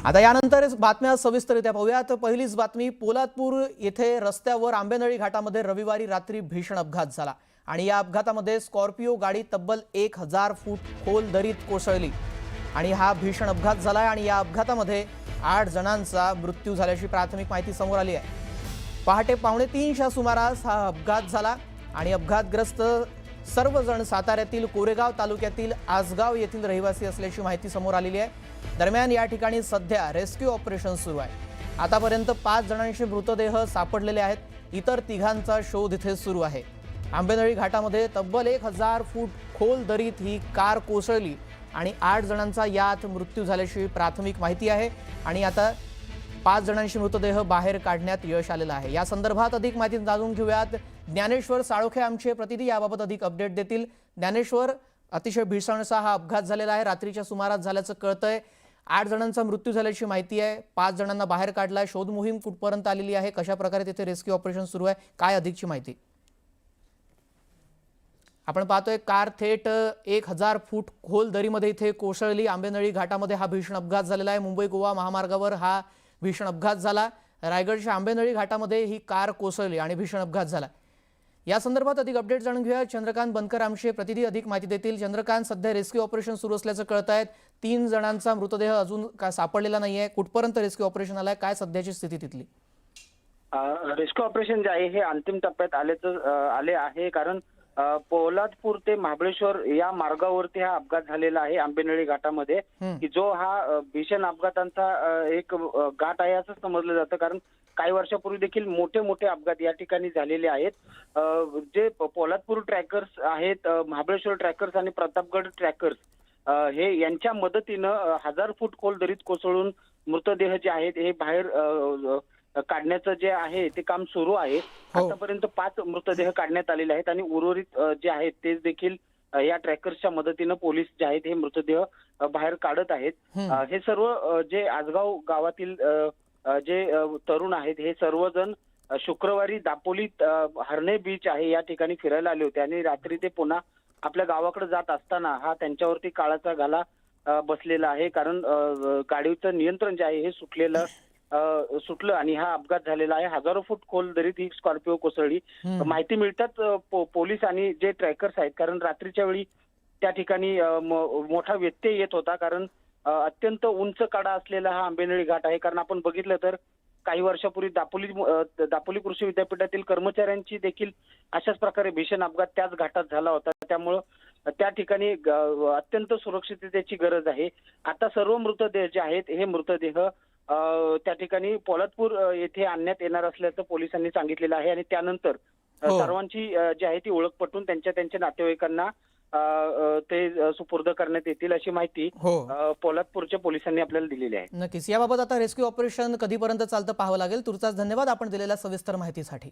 आता यानंतर बातम्या सविस्तररित्या पाहूयात। पहिलीच बातमी, पोलादपूर येथे रस्त्यावर आंबेनळी घाटामध्ये रविवारी रात्री भीषण अपघात झाला आणि या अपघातामध्ये स्कॉर्पिओ गाडी तब्बल 1000 फूट खोल दरीत कोसळली आणि हा भीषण अपघात झाला आणि या अपघातामध्ये 8 जणांचा मृत्यू झाल्याची प्राथमिक माहिती समोर आली आहे। पहाटे 2:45च्या सुमारास हा अपघात झाला आणि अपघातग्रस्त सर्वजण साताऱ्यातील कोरेगाव तालुक्यातील आसगाव येथील रहिवासी असल्याची माहिती समोर आलेली आहे। दरम्यान या ठिकाणी सध्या रेस्क्यू ऑपरेशन सुरू आहे। आतापर्यंत 5 जणांचे मृतदेह सापडलेले आहेत। इतर तिघांचा शोध इथे सुरू आहे। आंबेनळी घाटामध्ये तब्बल 1000 फूट खोल दरीत ही कार कोसळली आणि 8 जणांचा यात मृत्यू झाल्याची प्राथमिक माहिती आहे आणि आता 5 जणांचे मृतदेह बाहेर काढण्यात यश आलेलं आहे। या संदर्भात अधिक माहिती जाणून घेऊयात। ज्ञानेश्वर साळोखे आमचे प्रतिनिधी याबाबत अधिक अपडेट देतील। ज्ञानेश्वर, अतिशय भीषण असा हा अपघात झालेला आहे, रात्रीच्या सुमारास झाल्याचं कळतंय। 8 जणांचा मृत्यू झाल्याची माहिती आहे, 5 जणांना बाहेर काढलाय। शोध मोहीम कुठपर्यंत आलेली आहे, कशा प्रकारे तिथे रेस्क्यू ऑपरेशन सुरू आहे, काय अधिकची माहिती? आपण पाहतोय कार थेट 1000 फूट खोल दरीमध्ये इथे कोसळली। आंबेनळी घाटामध्ये हा भीषण अपघात झालेला आहे। मुंबई गोवा महामार्गावर हा भीषण अपघात झाला। रायगडच्या आंबेनळी घाटामध्ये ही कार कोसळली आणि भीषण अपघात झाला। या संदर्भात अधिक अपडेट जाणून घेऊया। चंद्रकांत बनकर आमचे प्रतिनिधी अधिक माहिती देतील। चंद्रकांत, सध्या रेस्क्यू ऑपरेशन सुरू असल्याचं कळतंय। 3 जणांचा मृतदेह अजून काय सापडलेला नाहीये। कुठपर्यंत रेस्क्यू ऑपरेशन आलंय, काय सध्याची स्थिती तिथली? रेस्क्यू ऑपरेशन जे आहे हे अंतिम टप्प्यात आले आहे, कारण पोलादपूर ते महाबळेश्वर या मार्गावरती हा अपघात झालेला आहे आंबेनळी घाटामध्ये, की जो हा भीषण अपघातांचा एक घाट आहे असं समजलं जातं। कारण काही वर्षापूर्वी देखील मोठे मोठे अपघात या ठिकाणी झालेले आहेत। जे पोलादपूर ट्रॅकर्स आहेत, महाबळेश्वर ट्रॅकर्स आणि प्रतापगड ट्रॅकर्स, हे यांच्या मदतीनं 1000 फूट खोल दरीत कोसळून मृतदेह जे आहेत हे बाहेर काढण्याचं जे आहे ते काम सुरू आहे। आतापर्यंत 5 मृतदेह काढण्यात आलेले आहेत आणि उर्वरित जे आहेत ते देखील या ट्रॅकर्सच्या मदतीनं पोलीस जे आहेत हे मृतदेह बाहेर काढत आहेत। हे सर्व जे आसगाव गावातील जे तरुण आहेत हे सर्वजण शुक्रवारी दापोलीत हरणे बीच आहे या ठिकाणी फिरायला आले होते आणि रात्री ते पुन्हा आपल्या गावाकडे जात असताना हा त्यांच्यावरती काळाचा घाला बसलेला आहे, कारण गाडीचं नियंत्रण जे आहे हे सुटलं आणि हा अपघात झालेला आहे। हजारो फूट खोल दरीत ही स्कॉर्पिओ कोसळली। माहिती मिळतात पोलीस आणि जे ट्रॅकर्स आहेत, कारण रात्रीच्या वेळी त्या ठिकाणी मोठा व्यत्यय येत होता, कारण अत्यंत उंच कडा असलेला हा आंबेनळी घाट आहे। कारण आपण बघितलं तर काही वर्षापूर्वी दापोली कृषी विद्यापीठातील कर्मचाऱ्यांची देखील अशाच प्रकारे भीषण अपघात त्याच घाटात झाला होता। त्यामुळं त्या ठिकाणी अत्यंत सुरक्षिततेची गरज आहे। आता सर्व मृतदेह जे आहेत हे मृतदेह त्या ठिकाणी पोलादपूर येथे आणण्यात येणार असल्याचं पोलिसांनी सांगितलेलं आहे आणि त्यानंतर सर्वांची जी आहे ती ओळख पटवून त्यांच्या नातेवाईकांना ते सुपूर्द करण्यात येतील अशी माहिती पोलादपूरच्या पोलिसांनी आपल्याला दिलेली आहे। नक्कीच, याबाबत आता रेस्क्यू ऑपरेशन कधीपर्यंत चालतं पाहावं लागेल। तुर्तास धन्यवाद आपण दिलेल्या सविस्तर माहितीसाठी।